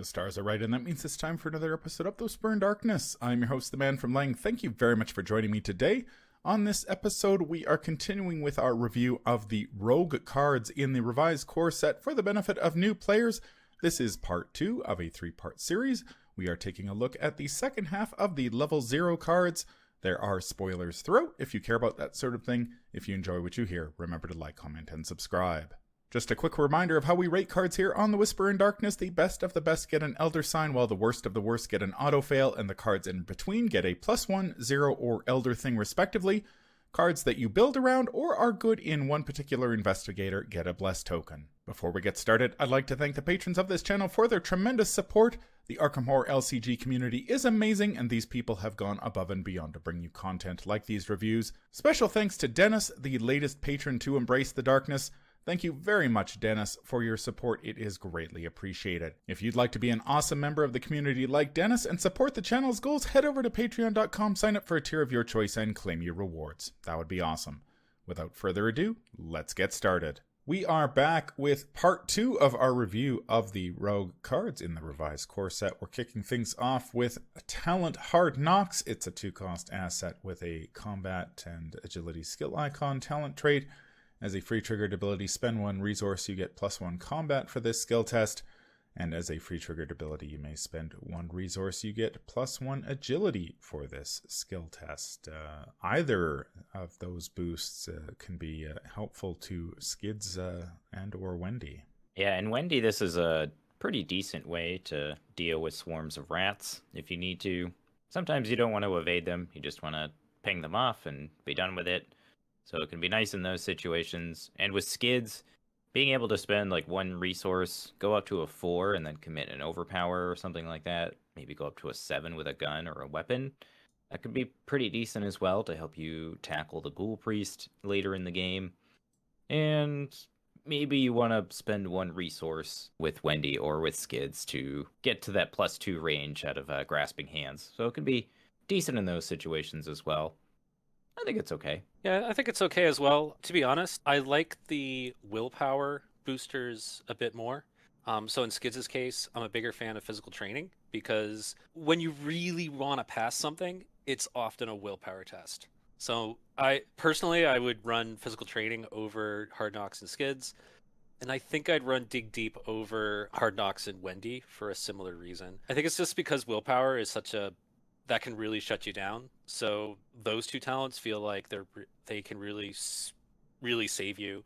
The stars are right, and that means it's time for another episode of Whisper in Darkness. I'm your host, the Man from Lang. Thank you very much for joining me today. On this episode, we are continuing with our review of the Rogue cards in the revised core set for the benefit of new players. This is part 2 of a 3-part series. We are taking a look at the second half of the level 0 cards. There are spoilers throughout if you care about that sort of thing. If you enjoy what you hear, remember to like, comment, and subscribe. Just a quick reminder of how we rate cards here on the Whisper in Darkness. The best of the best get an Elder Sign, while the worst of the worst get an Auto Fail, and the cards in between get a +1, 0, or Elder Thing respectively. Cards that you build around or are good in one particular investigator get a Blessed token. Before we get started, I'd like to thank the patrons of this channel for their tremendous support. The Arkham Horror LCG community is amazing, and these people have gone above and beyond to bring you content like these reviews. Special thanks to Dennis, the latest patron to embrace the darkness. Thank you very much, Dennis, for your support. It is greatly appreciated. If you'd like to be an awesome member of the community like Dennis and support the channel's goals, head over to patreon.com, sign up for a tier of your choice, and claim your rewards. That would be awesome. Without further ado, let's get started. We are back with part 2 of our review of the Rogue cards in the revised core set. We're kicking things off with Talent Hard Knocks. It's a 2-cost asset with a combat and agility skill icon talent trait. As a free triggered ability, spend 1 resource, you get +1 combat for this skill test. And as a free triggered ability, you may spend 1 resource, you get +1 agility for this skill test. Either of those boosts can be helpful to Skids and or Wendy. Yeah, and Wendy, this is a pretty decent way to deal with swarms of rats if you need to. Sometimes you don't want to evade them, you just want to ping them off and be done with it. So it can be nice in those situations. And with Skids, being able to spend like 1 resource, go up to a 4, and then commit an overpower or something like that, maybe go up to a 7 with a gun or a weapon, that could be pretty decent as well to help you tackle the Ghoul Priest later in the game. And maybe you want to spend 1 resource with Wendy or with Skids to get to that +2 range out of Grasping Hands. So it can be decent in those situations as well. I think it's okay. Yeah, I think it's okay as well. To be honest, I like the willpower boosters a bit more. So in Skids' case, I'm a bigger fan of physical training because when you really want to pass something, it's often a willpower test. So I would run physical training over Hard Knocks and Skids. And I think I'd run Dig Deep over Hard Knocks and Wendy for a similar reason. I think it's just because willpower is that can really shut you down. So those 2 talents feel like they can really save you.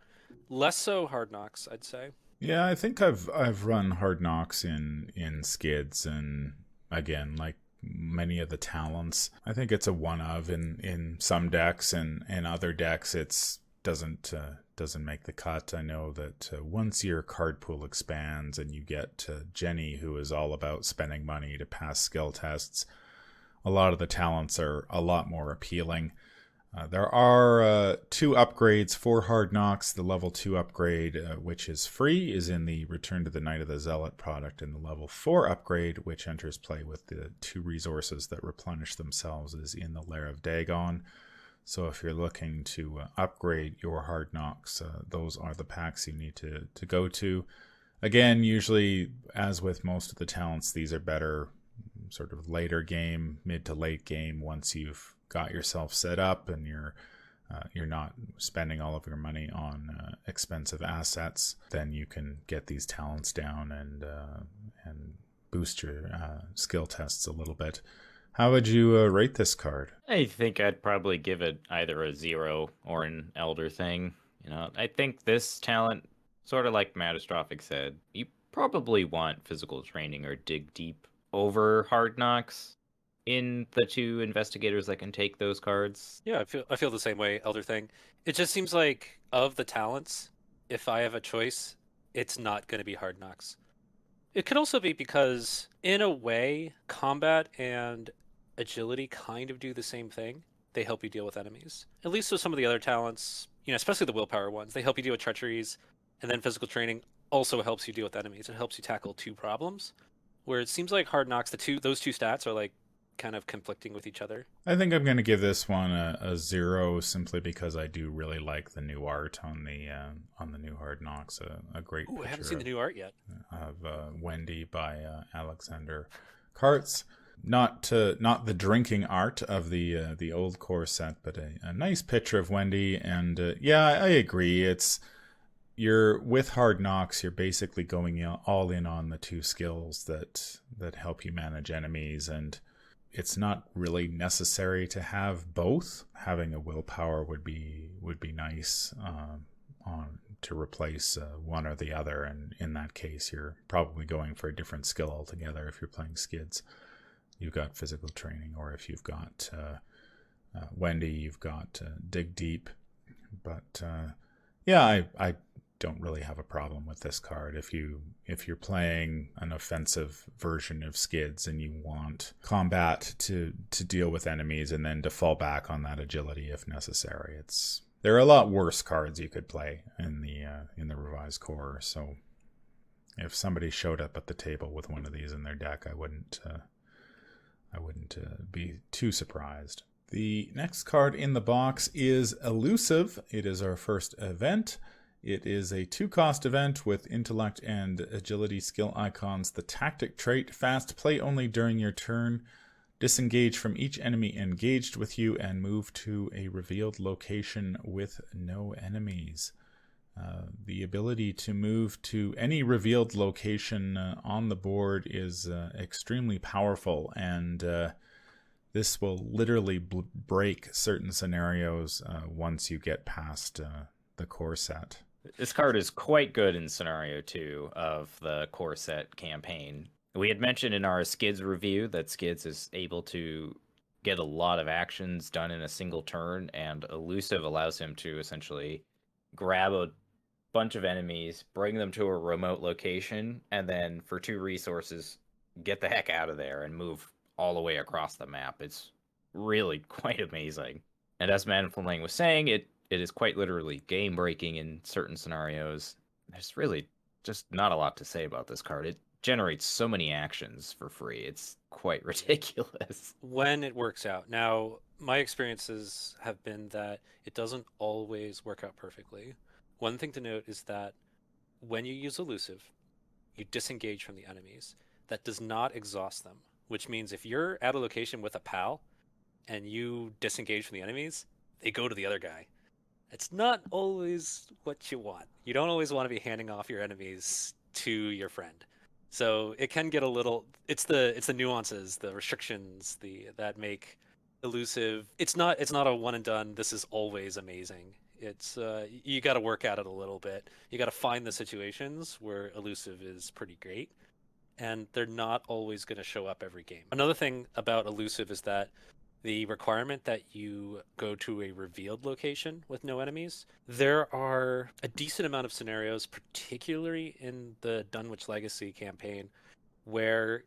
Less so Hard Knocks, I'd say. Yeah, I think I've run Hard Knocks in Skids, and again, like many of the talents, I think it's a one of in some decks, and in other decks it's doesn't make the cut. I know that once your card pool expands and you get Jenny, who is all about spending money to pass skill tests, a lot of the talents are a lot more appealing. There are 2 upgrades for Hard Knocks. The level 2 upgrade, which is free, is in the Return to the Night of the Zealot product, and the level 4 upgrade, which enters play with the 2 resources that replenish themselves, is in the Lair of Dagon. So if you're looking to upgrade your Hard Knocks, those are the packs you need to go to. Again, usually, as with most of the talents, these are better sort of later game, mid to late game, once you've got yourself set up and you're not spending all of your money on expensive assets. Then you can get these talents down and boost your skill tests a little bit. How would you rate this card? I think I'd probably give it either a 0 or an Elder Thing. I think this talent, sort of like Matastrophic said, you probably want physical training or Dig Deep over Hard Knocks in the 2 investigators that can take those cards. Yeah, I feel the same way, Elder Thing. It just seems like of the talents, if I have a choice, it's not going to be Hard Knocks. It could also be because, in a way, combat and agility kind of do the same thing. They help you deal with enemies. At least with some of the other talents, especially the willpower ones, they help you deal with treacheries, and then physical training also helps you deal with enemies. It helps you tackle 2 problems. Where it seems like Hard Knocks, those 2 stats are like kind of conflicting with each other. I think I'm going to give this one a 0 simply because I do really like the new art on the new Hard Knocks. A great. Ooh, I haven't seen the new art yet. of Wendy by Alexander Kartz. Not the drinking art of the old core set, but a nice picture of Wendy. And I agree. You're with Hard Knocks. You're basically going all in on the 2 skills that help you manage enemies, and it's not really necessary to have both. Having a willpower would be nice to replace one or the other, and in that case, you're probably going for a different skill altogether if you're playing skids. You've got physical training, or if you've got Wendy, you've got dig deep. But I don't really have a problem with this card. If you're playing an offensive version of skids and you want combat to deal with enemies and then to fall back on that agility if necessary, there are a lot worse cards you could play in the revised core. So if somebody showed up at the table with one of these in their deck, I wouldn't be too surprised. The next card in the box is Elusive. It is our first event. It is a 2-cost event with intellect and agility skill icons. The tactic trait, fast, play only during your turn. Disengage from each enemy engaged with you and move to a revealed location with no enemies. The ability to move to any revealed location on the board is extremely powerful, and this will literally break certain scenarios once you get past the core set. This card is quite good in scenario 2 of the core set campaign. We had mentioned in our Skids review that Skids is able to get a lot of actions done in a single turn, and Elusive allows him to essentially grab a bunch of enemies, bring them to a remote location, and then for 2 resources, get the heck out of there and move all the way across the map. It's really quite amazing. And as Man from Lang was saying, it is quite literally game-breaking in certain scenarios. There's really just not a lot to say about this card. It generates so many actions for free. It's quite ridiculous. When it works out. Now, my experiences have been that it doesn't always work out perfectly. One thing to note is that when you use Elusive, you disengage from the enemies. That does not exhaust them, which means if you're at a location with a pal and you disengage from the enemies, they go to the other guy. It's not always what you want. You don't always want to be handing off your enemies to your friend. So it can get a little. It's the nuances, the restrictions, that make Elusive. It's not a one and done. This is always amazing. It's you got to work at it a little bit. You got to find the situations where Elusive is pretty great, and they're not always going to show up every game. Another thing about Elusive is that the requirement that you go to a revealed location with no enemies. There are a decent amount of scenarios, particularly in the Dunwich Legacy campaign, where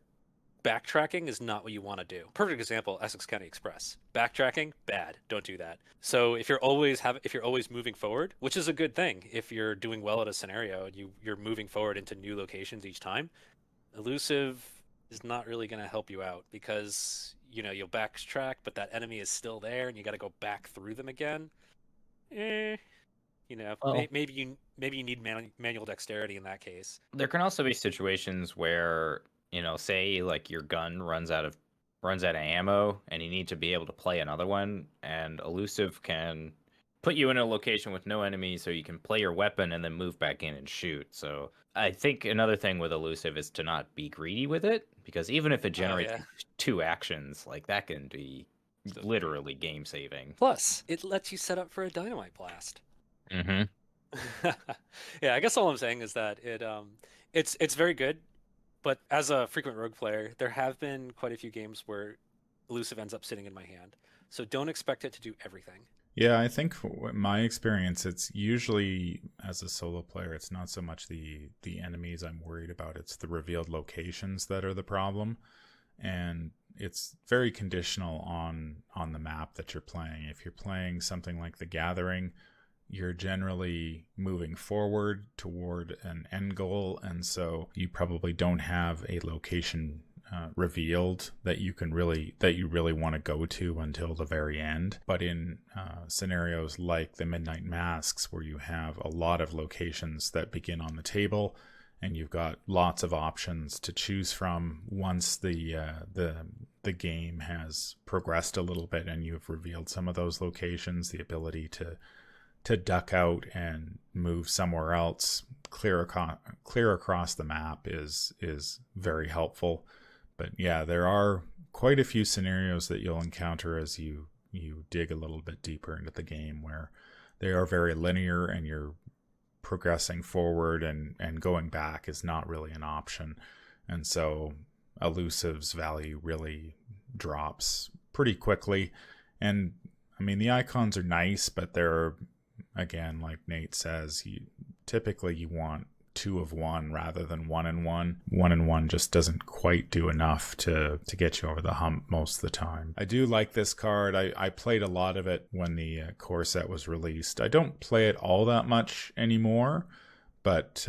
backtracking is not what you want to do. Perfect example, Essex County Express. Backtracking, bad. Don't do that. So if you're always moving forward, which is a good thing if you're doing well at a scenario and you're moving forward into new locations each time, Elusive is not really going to help you out because you'll backtrack, but that enemy is still there and you got to go back through them again. Maybe you need manual dexterity in that case. There can also be situations where say like your gun runs out of ammo and you need to be able to play another one, and Elusive can put you in a location with no enemies so you can play your weapon and then move back in and shoot. So I think another thing with Elusive is to not be greedy with it, because even if it generates 2 actions, like that can be literally game saving. Plus, it lets you set up for a dynamite blast. Mm-hmm. Yeah, I guess all I'm saying is that it's very good. But as a frequent rogue player, there have been quite a few games where Elusive ends up sitting in my hand. So don't expect it to do everything. Yeah, I think my experience, it's usually, as a solo player, it's not so much the enemies I'm worried about. It's the revealed locations that are the problem. And it's very conditional on the map that you're playing. If you're playing something like The Gathering, you're generally moving forward toward an end goal, and so you probably don't have a location revealed that you really want to go to until the very end. But in scenarios like the Midnight Masks, where you have a lot of locations that begin on the table and you've got lots of options to choose from once the game has progressed a little bit and you've revealed some of those locations. The ability to duck out and move somewhere else, clear across the map is very helpful. But yeah, there are quite a few scenarios that you'll encounter as you dig a little bit deeper into the game where they are very linear and you're progressing forward and going back is not really an option. And so Elusive's value really drops pretty quickly. And I mean, the icons are nice, but they're, again, like Nate says, typically you want 2 of 1 rather than 1 in 1. 1 in 1 just doesn't quite do enough to get you over the hump most of the time. I do like this card. I played a lot of it when the core set was released. I don't play it all that much anymore, but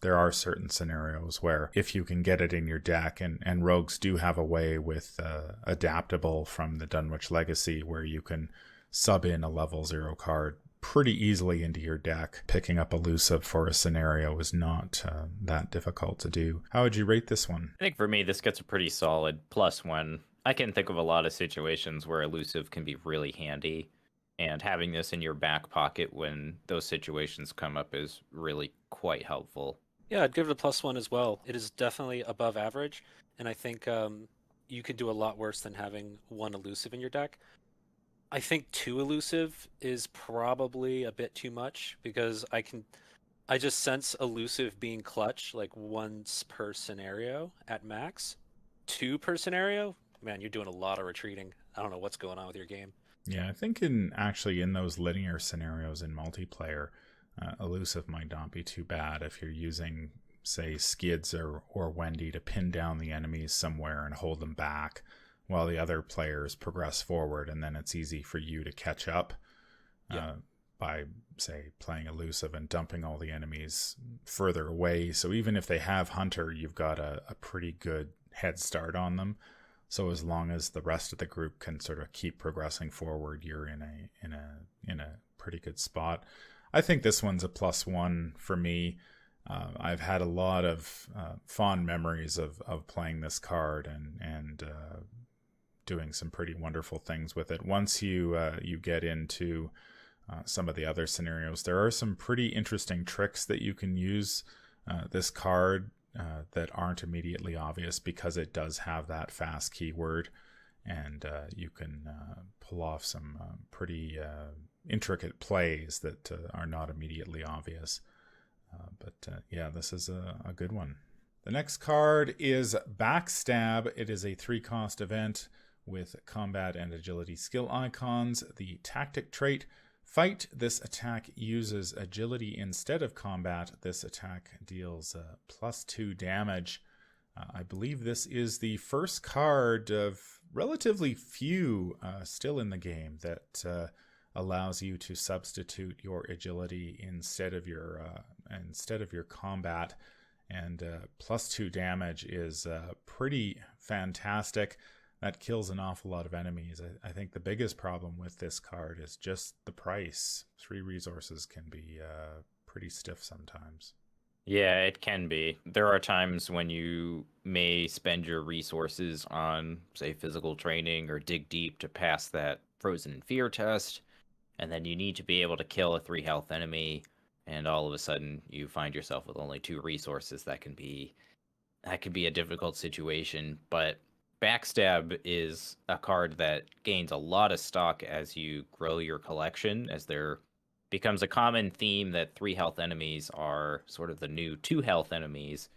there are certain scenarios where if you can get it in your deck, and rogues do have a way with adaptable from the Dunwich Legacy where you can sub in a level 0 card pretty easily into your deck. Picking up Elusive for a scenario is not that difficult to do. How would you rate this one? I think for me, this gets a pretty solid +1. I can think of a lot of situations where Elusive can be really handy, and having this in your back pocket when those situations come up is really quite helpful. Yeah, I'd give it a +1 as well. It is definitely above average, and I think you could do a lot worse than having 1 Elusive in your deck. I think 2 Elusive is probably a bit too much because I just sense Elusive being clutch like once per scenario at max. 2 per scenario? Man, you're doing a lot of retreating. I don't know what's going on with your game. Yeah, I think in those linear scenarios in multiplayer, Elusive might not be too bad if you're using, say, Skids or Wendy to pin down the enemies somewhere and hold them back while the other players progress forward, and then it's easy for you to catch up by, say, playing Elusive and dumping all the enemies further away. So even if they have Hunter, you've got a pretty good head start on them. So as long as the rest of the group can sort of keep progressing forward, you're in a pretty good spot. I think this one's a +1 for me. I've had a lot of fond memories of playing this card and doing some pretty wonderful things with it. Once you get into some of the other scenarios, there are some pretty interesting tricks that you can use this card that aren't immediately obvious because it does have that fast keyword, and you can pull off some pretty intricate plays that are not immediately obvious. But yeah, this is a good one. The next card is Backstab. It is a 3-cost event with combat and agility skill icons. The tactic trait, fight. This attack uses agility instead of combat. This attack deals +2 damage. I believe this is the first card of relatively few still in the game that allows you to substitute your agility instead of your combat. And +2 damage is pretty fantastic. That kills an awful lot of enemies. I think the biggest problem with this card is just the price. 3 resources can be pretty stiff sometimes. Yeah, it can be. There are times when you may spend your resources on, say, physical training or dig deep to pass that frozen in fear test, and then you need to be able to kill a 3 health enemy, and all of a sudden you find yourself with only 2 resources. That can be a difficult situation, but Backstab is a card that gains a lot of stock as you grow your collection, as there becomes a common theme that 3 health enemies are sort of the new 2 health enemies.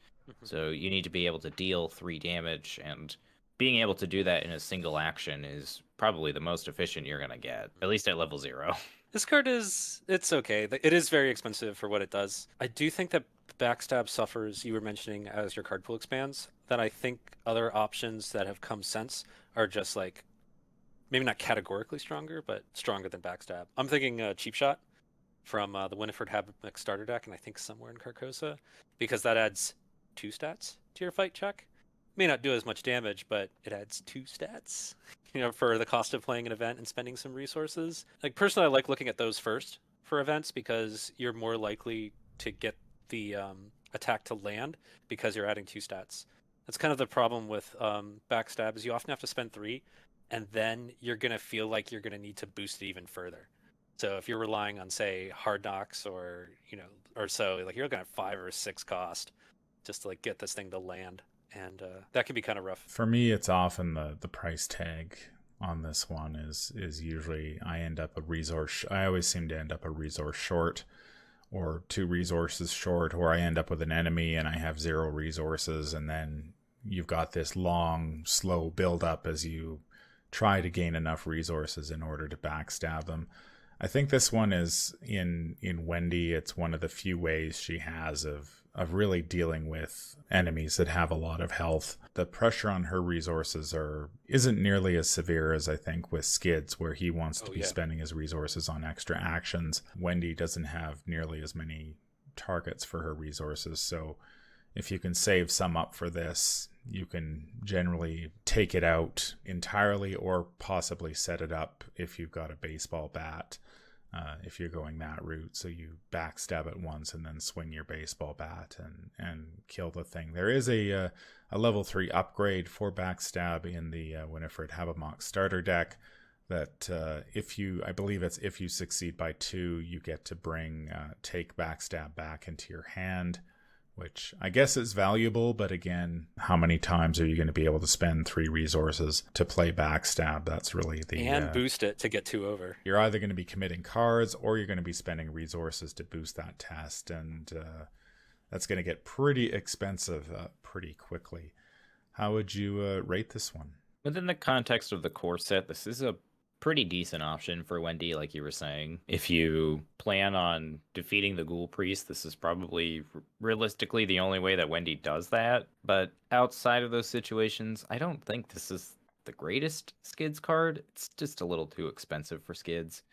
So you need to be able to deal 3 damage, and being able to do that in a single action is probably the most efficient you're going to get, at least at level 0. This card it's okay. It is very expensive for what it does. I do think that Backstab suffers, you were mentioning, as your card pool expands, that I think other options that have come since are just like, maybe not categorically stronger, but stronger than Backstab. I'm thinking Cheap Shot from the Winifred Habnick starter deck, and I think somewhere in Carcosa, because that adds 2 stats to your fight check. May not do as much damage, but it adds 2 stats, for the cost of playing an event and spending some resources. Like, personally, I like looking at those first for events because you're more likely to get the attack to land because you're adding 2 stats. That's kind of the problem with Backstab is you often have to spend 3, and then you're going to feel like you're going to need to boost it even further. So if you're relying on, say, Hard Knocks or, or so, like you're looking at 5 or 6 cost just to like get this thing to land. And that can be kind of rough. For me, it's often the price tag on this one is usually I always seem to end up a resource short, or 2 resources short, or I end up with an enemy and I have 0 resources, and then you've got this long, slow build up as you try to gain enough resources in order to backstab them. I think this one is in Wendy, it's one of the few ways she has of really dealing with enemies that have a lot of health. The pressure on her resources isn't nearly as severe as I think with Skids, where he wants to be spending his resources on extra actions. Wendy doesn't have nearly as many targets for her resources, so if you can save some up for this, you can generally take it out entirely or possibly set it up if you've got a baseball bat. If you're going that route, so you backstab it once and then swing your baseball bat and kill the thing. There is a level 3 upgrade for backstab in the Winifred Habermock starter deck that if you succeed by 2, you get to take backstab back into your hand, which I guess is valuable, but again, how many times are you going to be able to spend 3 resources to play backstab? That's really and boost it to get 2 over. You're either going to be committing cards or you're going to be spending resources to boost that test, and that's going to get pretty expensive pretty quickly. How would you rate this one? Within the context of the core set, this is a pretty decent option for Wendy, like you were saying. If you plan on defeating the Ghoul Priest, this is probably realistically the only way that Wendy does that. But outside of those situations, I don't think this is the greatest Skids card. It's just a little too expensive for Skids.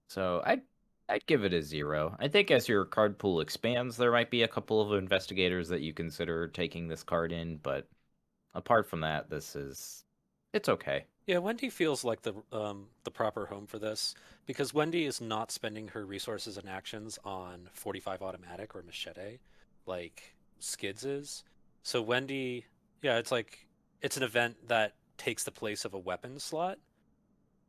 So I'd give it a 0. I think as your card pool expands, there might be a couple of investigators that you consider taking this card in, but apart from that, it's okay. Yeah, Wendy feels like the proper home for this because Wendy is not spending her resources and actions on 45 automatic or machete like Skids is. So Wendy, yeah, it's an event that takes the place of a weapon slot.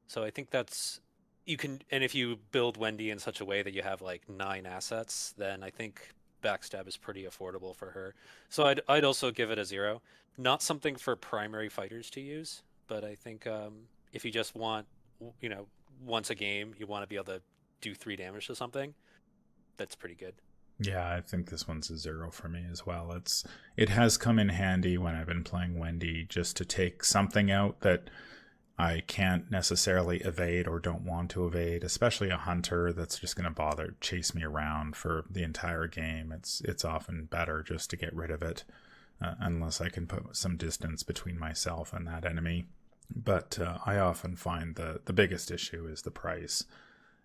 So I think and if you build Wendy in such a way that you have like 9 assets, then I think Backstab is pretty affordable for her. So I'd also give it a 0. Not something for primary fighters to use. But I think if you just want, once a game, you want to be able to do 3 damage to something, that's pretty good. Yeah, I think this one's a 0 for me as well. It has come in handy when I've been playing Wendy just to take something out that I can't necessarily evade or don't want to evade, especially a hunter that's just going to chase me around for the entire game. It's often better just to get rid of it. Unless I can put some distance between myself and that enemy. But I often find the biggest issue is the price.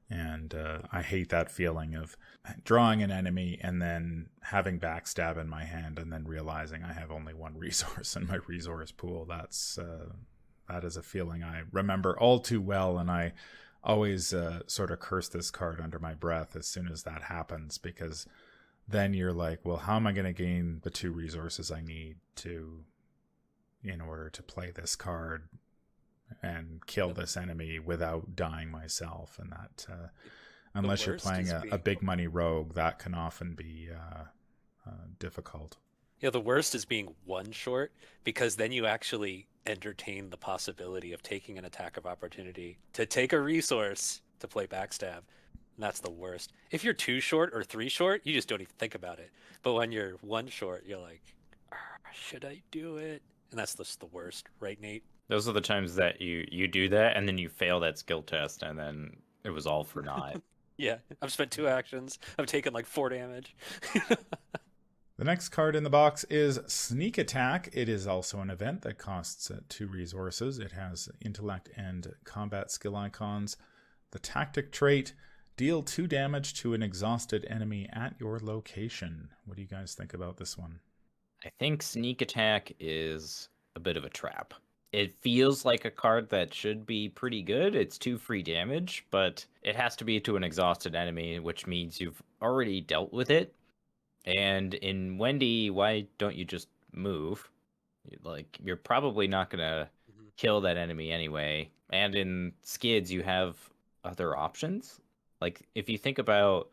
And I hate that feeling of drawing an enemy and then having backstab in my hand and then realizing I have only 1 resource in my resource pool. That is a feeling I remember all too well, and I always sort of curse this card under my breath as soon as that happens, because then you're like, well, how am I going to gain the 2 resources I need in order to play this card and kill this enemy without dying myself? And that, unless you're playing a big money rogue, that can often be difficult. Yeah, the worst is being 1 short, because then you actually entertain the possibility of taking an attack of opportunity to take a resource to play Backstab. That's the worst. If you're 2 short or 3 short, you just don't even think about it. But when you're 1 short, you're like, should I do it? And that's just the worst, right, Nate? Those are the times that you do that, and then you fail that skill test, and then it was all for naught. Yeah, I've spent 2 actions. I've taken like 4 damage. The next card in the box is Sneak Attack. It is also an event that costs 2 resources. It has intellect and combat skill icons. The tactic trait: deal 2 damage to an exhausted enemy at your location. What do you guys think about this one? I think Sneak Attack is a bit of a trap. It feels like a card that should be pretty good. It's 2 free damage, but it has to be to an exhausted enemy, which means you've already dealt with it. And in Wendy, why don't you just move? Like, you're probably not gonna Mhm. kill that enemy anyway. And in Skids, you have other options. Like, if you think about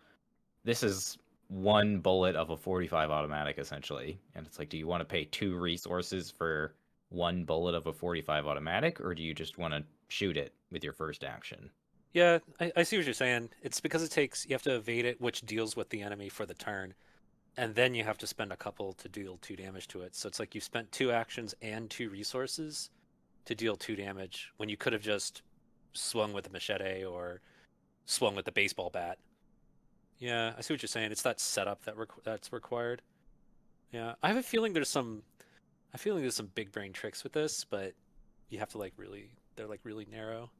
this is one bullet of a 45 automatic, essentially. And it's like, do you want to pay 2 resources for one bullet of a 45 automatic, or do you just want to shoot it with your first action? Yeah, I see what you're saying. It's because you have to evade it, which deals with the enemy for the turn, and then you have to spend a couple to deal 2 damage to it. So it's like you spent 2 actions and 2 resources to deal 2 damage when you could have just swung with the machete or swung with the baseball bat. Yeah, I see what you're saying. It's that setup that's required. Yeah, I feel like there's some big brain tricks with this, but you have to they're like really narrow,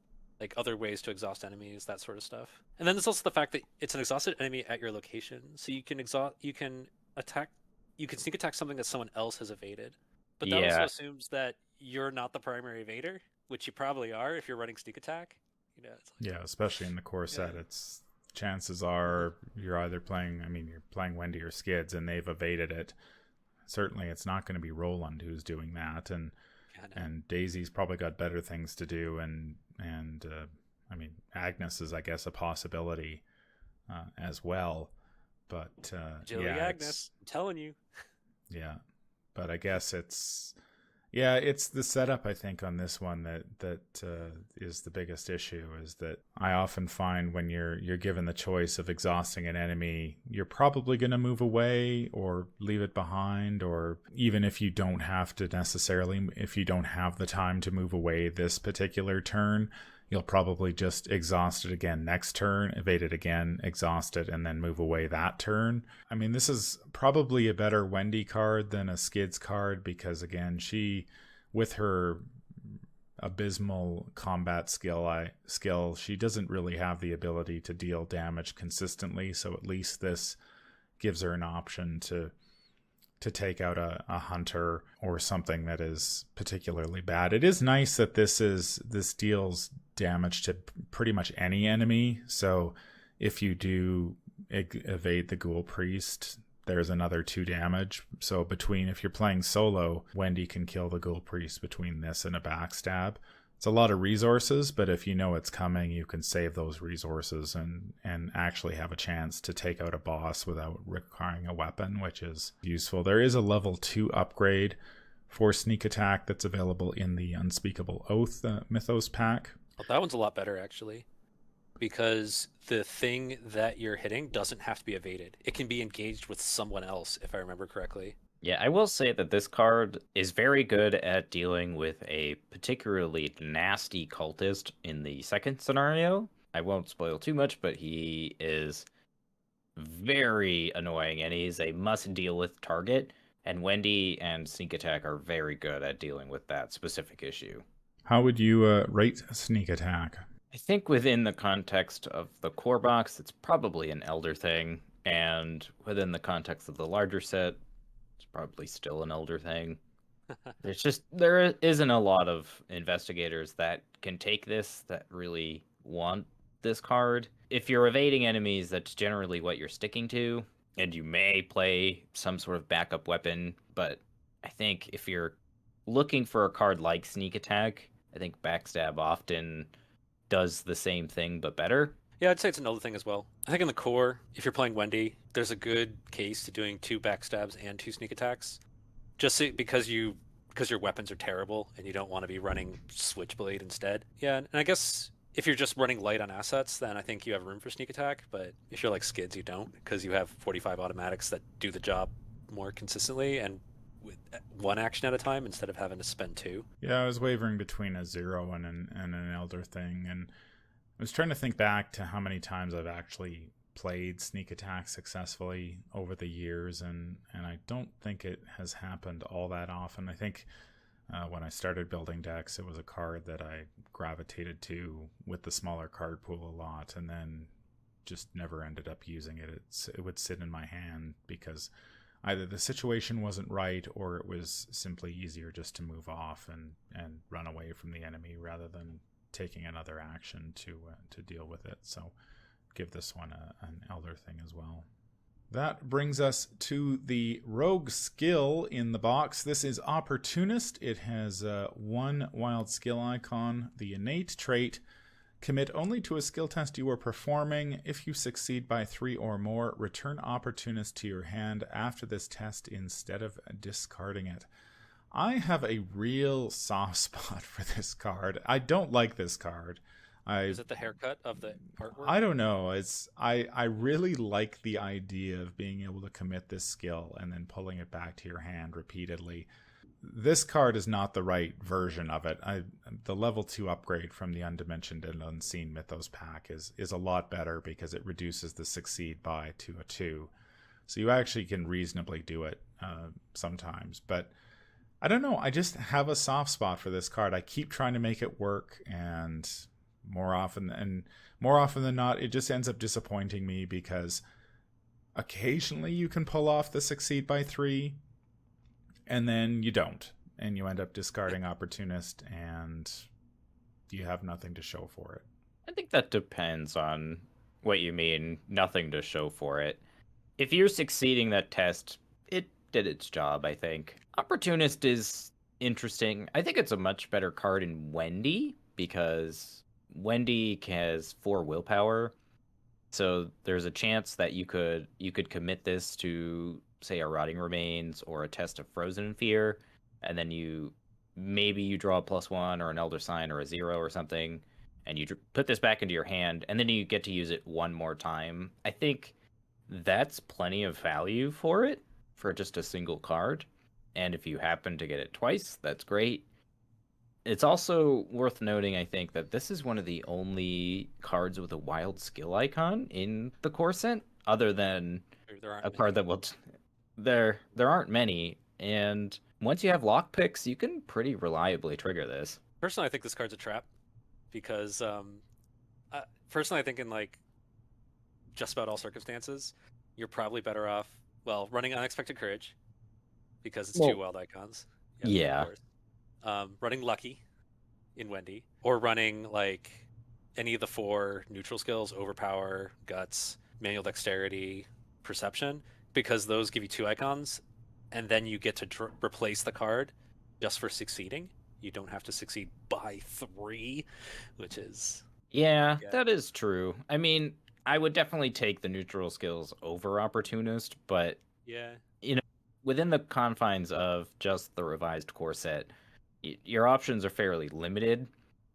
like other ways to exhaust enemies, that sort of stuff. And then there's also the fact that it's an exhausted enemy at your location, so attack, you can sneak attack something that someone else has evaded. But that also Yeah, assumes that you're not the primary evader, which you probably are if you're running sneak attack. It's like, Yeah, especially in the core set, yeah. it's chances Mhm. are you're either playing. I mean, you're playing Wendy or Skids, and they've evaded it. Certainly, it's not going to be Roland who's doing that, Yeah, no. and Daisy's probably got better things to do, and I mean, Agnes is, I guess, a possibility as well. But Agility Agnes, I'm telling you. yeah, but I guess it's the setup, I think, on this one that is the biggest issue. Is that I often find when you're given the choice of exhausting an enemy, you're probably going to move away or leave it behind, or even if you don't have to necessarily, if you don't have the time to move away this particular turn, you'll probably just exhaust it again next turn, evade it again, exhaust it, and then move away that turn. I mean, this is probably a better Wendy card than a Skids card because, again, she, with her abysmal combat skill, she doesn't really have the ability to deal damage consistently. So at least this gives her an option to take out a hunter or something that is particularly bad. It is nice that this deals damage to pretty much any enemy. So if you do evade the ghoul priest, there's another 2 damage. So between, if you're playing solo, Wendy can kill the ghoul priest between this and a backstab. It's a lot of resources, but if you know it's coming, you can save those resources and actually have a chance to take out a boss without requiring a weapon, which is useful. There is a level 2 upgrade for sneak attack that's available in the Unspeakable Oath Mythos pack. Well, that one's a lot better actually, because the thing that you're hitting doesn't have to be evaded. It can be engaged with someone else, if I remember correctly. yeah, I will say that this card is very good at dealing with a particularly nasty cultist in the second scenario. I won't spoil too much, but he is very annoying and he's a must deal with target. And Wendy and Sneak Attack are very good at dealing with that specific issue. How would you rate sneak attack? I think within the context of the core box, it's probably an Elder thing. And within the context of the larger set, it's probably still an Elder thing. There isn't a lot of investigators that can take this that really want this card. If you're evading enemies, that's generally what you're sticking to, and you may play some sort of backup weapon. But I think if you're looking for a card like Sneak Attack, I think Backstab often does the same thing but better. Yeah, I'd say it's another thing as well. I think in the core, if you're playing Wendy, there's a good case to doing 2 backstabs and 2 sneak attacks, because your weapons are terrible and you don't want to be running Switchblade instead. Yeah, and I guess if you're just running light on assets, then I think you have room for sneak attack. But if you're like Skids, you don't, because you have 45 automatics that do the job more consistently and with 1 action at a time instead of having to spend 2. Yeah, I was wavering between a zero and an elder thing, and I was trying to think back to how many times I've actually played sneak attack successfully over the years, and I don't think it has happened all that often. I think when I started building decks, it was a card that I gravitated to with the smaller card pool a lot, and then just never ended up using it. It would sit in my hand because either the situation wasn't right or it was simply easier just to move off and run away from the enemy rather than taking another action to deal with it. So give this one an elder thing as well. That brings us to the rogue skill in the box. This is Opportunist. It has one wild skill icon, the innate trait. Commit only to a skill test you are performing. If you succeed by 3 or more, return Opportunist to your hand after this test instead of discarding it. I have a real soft spot for this card. I don't like this card. Is it the haircut of the artwork? I don't know. I really like the idea of being able to commit this skill and then pulling it back to your hand repeatedly. This card is not the right version of it. The level 2 upgrade from the Undimensioned and Unseen Mythos pack is a lot better because it reduces the succeed by to a 2. So you actually can reasonably do it sometimes. But I don't know. I just have a soft spot for this card. I keep trying to make it work, and more often than not, it just ends up disappointing me because occasionally you can pull off the succeed by 3, and then you don't, and you end up discarding Opportunist, and you have nothing to show for it. I think that depends on what you mean, nothing to show for it. If you're succeeding that test, it did its job, I think. Opportunist is interesting. I think it's a much better card in Wendy, because Wendy has 4 willpower, so there's a chance that you could commit this to, say, a Rotting Remains or a test of Frozen in Fear, and then you draw a +1 or an Elder Sign or a 0 or something, and you put this back into your hand, and then you get to use it one more time. I think that's plenty of value for it, for just a single card. And if you happen to get it twice, that's great. It's also worth noting, I think, that this is one of the only cards with a wild skill icon in the core set, other than a card that will... There aren't many, and once you have lockpicks, you can pretty reliably trigger this. Personally, I think this card's a trap, because personally, I think in like just about all circumstances, you're probably better off, well, running Unexpected Courage, because it's 2 wild icons. Yeah. Of course. Running Lucky in Wendy, or running like any of the 4 neutral skills: Overpower, Guts, Manual Dexterity, Perception, because those give you 2 icons, and then you get to replace the card just for succeeding. You don't have to succeed by 3, which is... Yeah, that is true. I mean, I would definitely take the neutral skills over Opportunist, but within the confines of just the revised core set, your options are fairly limited,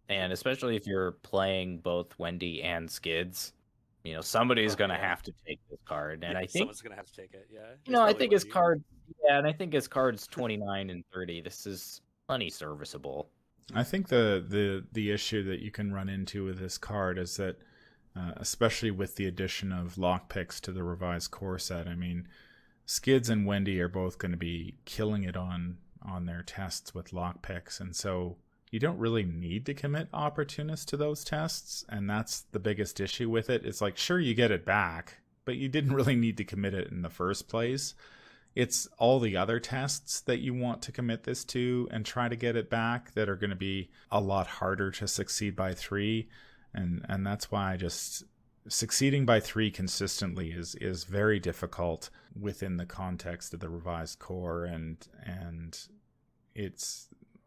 and especially if you're playing both Wendy and Skids, somebody's going to have to take this card, and I think someone's going to have to take it. Yeah. I think his card, and I think his cards 29 and 30. This is plenty serviceable. I think the issue that you can run into with this card is that, especially with the addition of lockpicks to the revised core set, I mean, Skids and Wendy are both going to be killing it on their tests with lockpicks, and so you don't really need to commit Opportunist to those tests, and that's the biggest issue with it. It's like, sure, you get it back, but you didn't really need to commit it in the first place. It's all the other tests that you want to commit this to and try to get it back that are going to be a lot harder to succeed by 3, and that's why just succeeding by 3 consistently is very difficult within the context of the revised core, and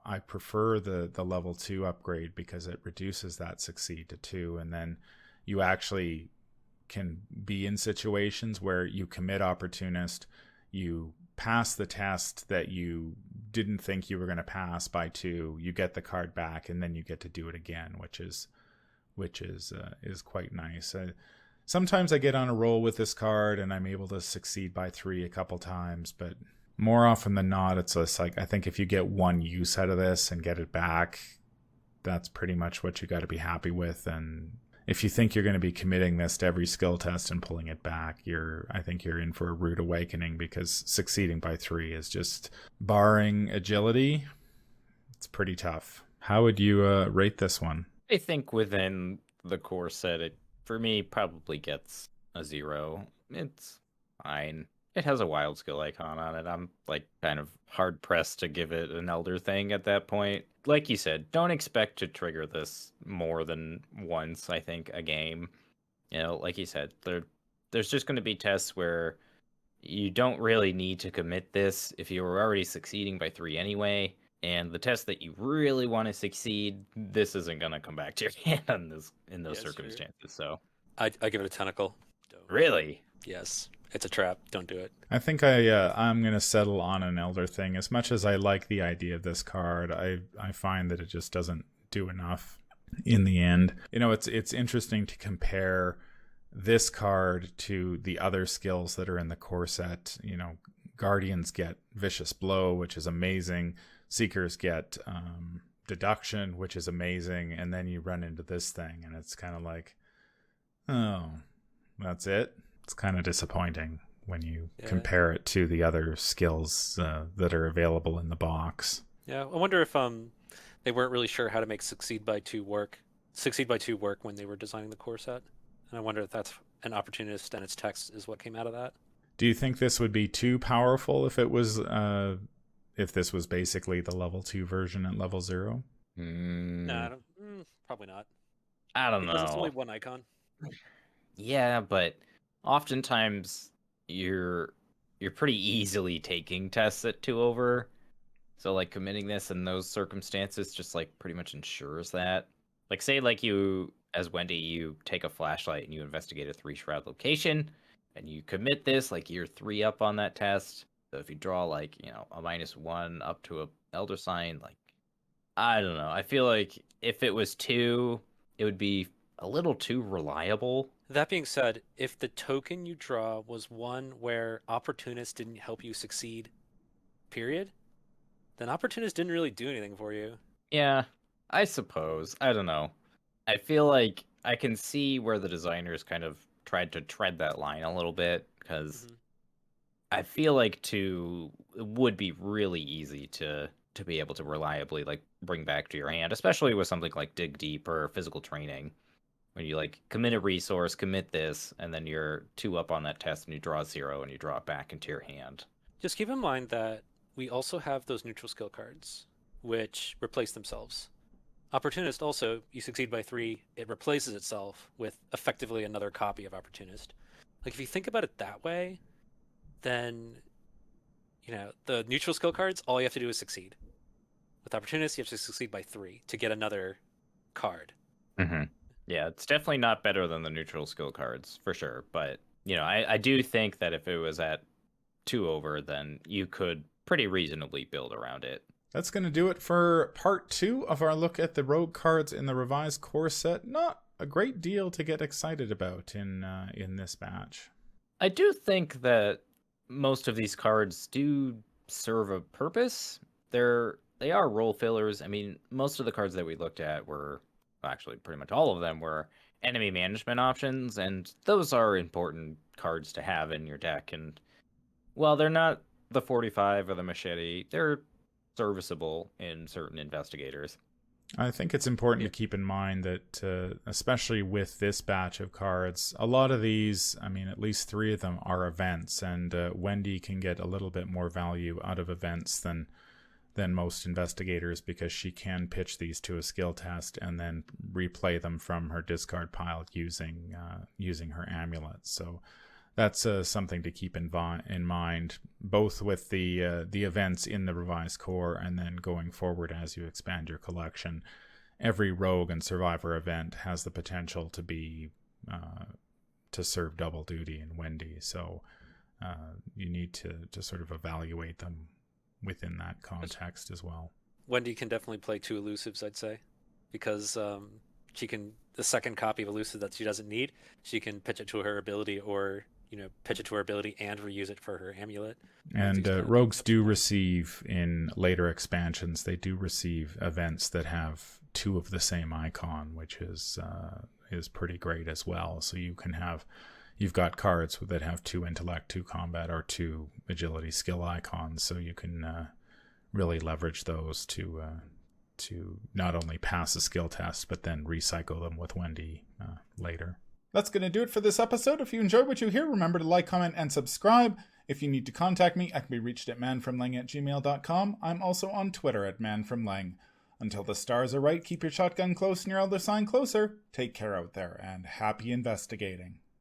I prefer the level 2 upgrade because it reduces that succeed to 2, and then you actually can be in situations where you commit Opportunist, you pass the test that you didn't think you were going to pass by 2, you get the card back, and then you get to do it again, which is quite nice. Sometimes I get on a roll with this card and I'm able to succeed by 3 a couple times, but more often than not, it's just like, I think if you get one use out of this and get it back, that's pretty much what you got to be happy with. And if you think you're going to be committing this to every skill test and pulling it back, I think you're in for a rude awakening, because succeeding by 3 is just, barring agility, it's pretty tough. How would you rate this one? I think within the core set, it, for me, probably gets a 0. It's fine. It has a wild skill icon on it. I'm kind of hard pressed to give it an elder thing at that point. Like you said, don't expect to trigger this more than once, I think, a game. Like you said, there's just going to be tests where you don't really need to commit this if you were already succeeding by 3 anyway. And the test that you really want to succeed, this isn't going to come back to your hand in those circumstances. So I give it a tentacle. Don't. Really? Yes. It's a trap. Don't do it. I think I'm going to settle on an Elder Thing. As much as I like the idea of this card, I find that it just doesn't do enough in the end. It's interesting to compare this card to the other skills that are in the core set. Guardians get Vicious Blow, which is amazing. Seekers get Deduction, which is amazing. And then you run into this thing, and it's kind of like, oh, that's it. It's kind of disappointing when you compare it to the other skills that are available in the box. Yeah, I wonder if they weren't really sure how to make Succeed by 2 work when they were designing the core set. And I wonder if that's an Opportunist and its text is what came out of that. Do you think this would be too powerful if it was if this was basically the level 2 version at level 0? No, probably not. I don't know. Because it's only one icon. Yeah, but oftentimes you're pretty easily taking tests at 2 over. So like committing this in those circumstances just like pretty much ensures that. Like say like you, as Wendy, you take a flashlight and you investigate a 3 shroud location and you commit this, like you're 3 up on that test. So if you draw like, a -1 up to a Elder Sign, like, I don't know. I feel like if it was 2, it would be a little too reliable. That being said, if the token you draw was one where Opportunist didn't help you succeed, period, then Opportunist didn't really do anything for you. Yeah, I suppose. I don't know. I feel like I can see where the designers kind of tried to tread that line a little bit, because I feel like it would be really easy to be able to reliably like bring back to your hand, especially with something like Dig Deep or Physical Training. When you like commit a resource, commit this, and then you're 2 up on that test and you draw 0 and you draw it back into your hand. Just keep in mind that we also have those neutral skill cards, which replace themselves. Opportunist also, you succeed by 3, it replaces itself with effectively another copy of Opportunist. Like if you think about it that way, then the neutral skill cards, all you have to do is succeed. With Opportunist, you have to succeed by 3 to get another card. Mm-hmm. Yeah, it's definitely not better than the neutral skill cards, for sure. But, I do think that if it was at 2 over, then you could pretty reasonably build around it. That's going to do it for part 2 of our look at the rogue cards in the revised core set. Not a great deal to get excited about in this batch. I do think that most of these cards do serve a purpose. They are role fillers. I mean, most of the cards that we looked at were... actually pretty much all of them were enemy management options, and those are important cards to have in your deck. And while they're not the 45 or the machete, they're serviceable in certain investigators. I think it's important to keep in mind that especially with this batch of cards, a lot of these, I mean at least 3 of them are events, and Wendy can get a little bit more value out of events than most investigators, because she can pitch these to a skill test and then replay them from her discard pile using her amulet. So that's something to keep in mind, both with the events in the revised core and then going forward as you expand your collection. Every rogue and survivor event has the potential to be to serve double duty in Wendy. So you need to sort of evaluate them within that context as well. Wendy can definitely play 2 elusives, I'd say, because she can, the second copy of elusive that she doesn't need, she can pitch it to her ability, or pitch it to her ability and reuse it for her amulet. And rogues do receive, in later expansions, they do receive events that have 2 of the same icon, which is pretty great as well. So you've got cards that have 2 intellect, 2 combat, or 2 agility skill icons, so you can really leverage those to not only pass a skill test, but then recycle them with Wendy later. That's going to do it for this episode. If you enjoyed what you hear, remember to like, comment, and subscribe. If you need to contact me, I can be reached at manfromlang@gmail.com. I'm also on Twitter at manfromlang. Until the stars are right, keep your shotgun close and your elder sign closer. Take care out there, and happy investigating.